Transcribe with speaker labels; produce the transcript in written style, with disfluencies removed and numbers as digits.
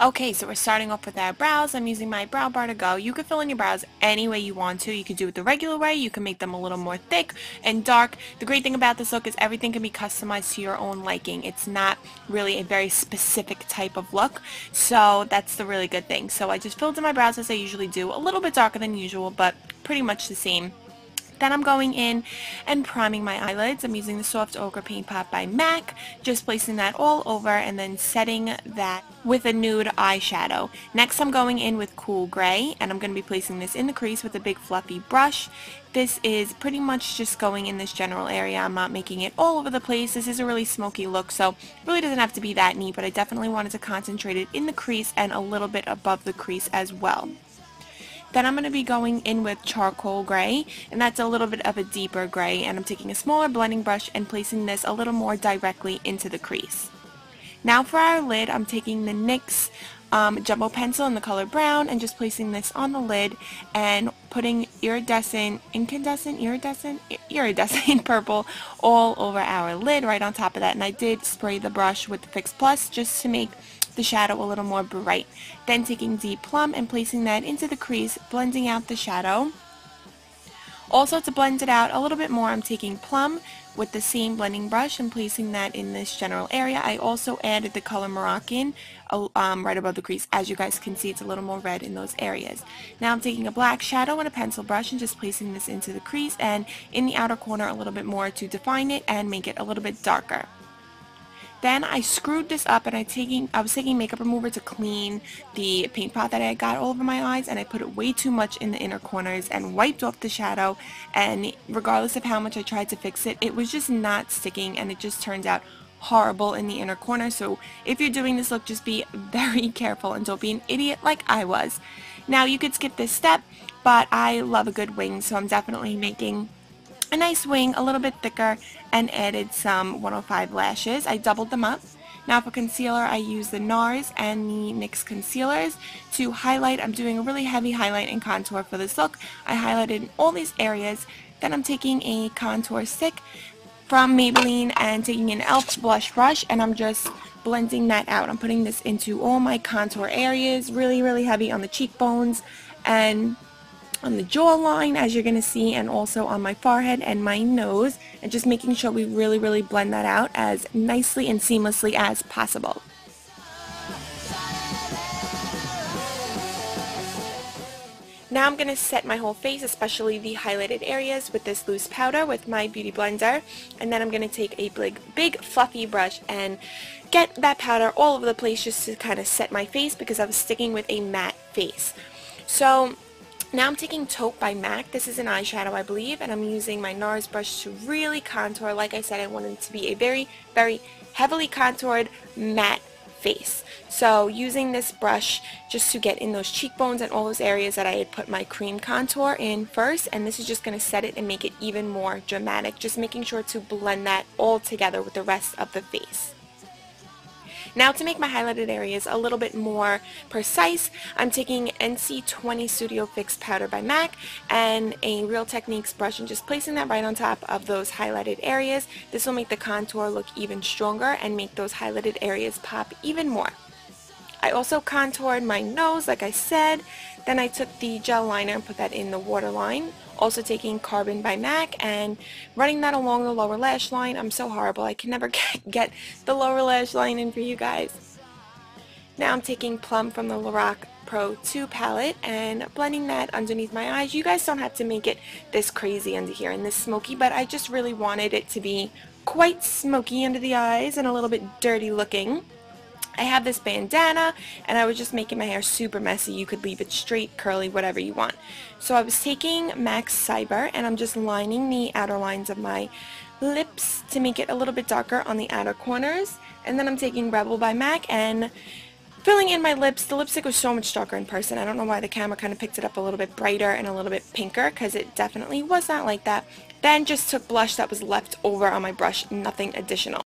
Speaker 1: Okay, so we're starting off with our brows. I'm using my Brow Bar to Go. You can fill in your brows any way you want to. You could do it the regular way. You can make them a little more thick and dark. The great thing about this look is everything can be customized to your own liking. It's not really a very specific type of look, so that's the really good thing. So I just filled in my brows as I usually do, a little bit darker than usual, but pretty much the same. Then I'm going in and priming my eyelids. I'm using the Soft Ochre Paint Pot by MAC, just placing that all over and then setting that with a nude eyeshadow. Next I'm going in with Cool Gray, and I'm going to be placing this in the crease with a big fluffy brush. This is pretty much just going in this general area. I'm not making it all over the place. This is a really smoky look, so it really doesn't have to be that neat, but I definitely wanted to concentrate it in the crease and a little bit above the crease as well. Then I'm going to be going in with Charcoal Gray, and that's a little bit of a deeper gray, and I'm taking a smaller blending brush and placing this a little more directly into the crease. Now for our lid, I'm taking the NYX Jumbo Pencil in the color brown and just placing this on the lid and putting iridescent purple all over our lid right on top of that. And I did spray the brush with the Fix Plus just to make the shadow a little more bright. Then taking Deep Plum and placing that into the crease, blending out the shadow. Also, to blend it out a little bit more, I'm taking Plum with the same blending brush and placing that in this general area. I also added the color Moroccan right above the crease. As you guys can see, it's a little more red in those areas. Now I'm taking a black shadow and a pencil brush and just placing this into the crease and in the outer corner a little bit more to define it and make it a little bit darker. Then I screwed this up and I was taking makeup remover to clean the paint pot that I got all over my eyes, and I put it way too much in the inner corners and wiped off the shadow, and regardless of how much I tried to fix it, it was just not sticking and it just turned out horrible in the inner corner. So if you're doing this look, just be very careful and don't be an idiot like I was. Now you could skip this step, but I love a good wing, so I'm definitely making a nice wing, a little bit thicker, and added some 105 lashes. I doubled them up. Now for concealer, I use the NARS and the NYX concealers to highlight. I'm doing a really heavy highlight and contour for this look. I highlighted in all these areas. Then I'm taking a contour stick from Maybelline and taking an e.l.f. blush brush, and I'm just blending that out. I'm putting this into all my contour areas, really heavy on the cheekbones and on the jawline, as you're going to see, and also on my forehead and my nose, and just making sure we really blend that out as nicely and seamlessly as possible. Now I'm going to set my whole face, especially the highlighted areas, with this loose powder with my Beauty Blender, and then I'm going to take a big fluffy brush and get that powder all over the place just to kind of set my face, because I was sticking with a matte face. So now I'm taking Taupe by MAC. This is an eyeshadow, I believe, and I'm using my NARS brush to really contour. Like I said, I wanted it to be a very heavily contoured matte face. So using this brush just to get in those cheekbones and all those areas that I had put my cream contour in first, and this is just going to set it and make it even more dramatic, just making sure to blend that all together with the rest of the face. Now to make my highlighted areas a little bit more precise, I'm taking NC20 Studio Fix Powder by MAC and a Real Techniques brush and just placing that right on top of those highlighted areas. This will make the contour look even stronger and make those highlighted areas pop even more. I also contoured my nose, like I said. Then I took the gel liner and put that in the waterline. Also taking Carbon by MAC and running that along the lower lash line. I'm so horrible. I can never get the lower lash line in for you guys. Now I'm taking Plum from the Lorac Pro 2 palette and blending that underneath my eyes. You guys don't have to make it this crazy under here and this smoky, but I just really wanted it to be quite smoky under the eyes and a little bit dirty looking. I have this bandana, and I was just making my hair super messy. You could leave it straight, curly, whatever you want. So I was taking MAC's Cyber, and I'm just lining the outer lines of my lips to make it a little bit darker on the outer corners. And then I'm taking Rebel by MAC and filling in my lips. The lipstick was so much darker in person. I don't know why the camera kind of picked it up a little bit brighter and a little bit pinker, because it definitely was not like that. Then just took blush that was left over on my brush, nothing additional.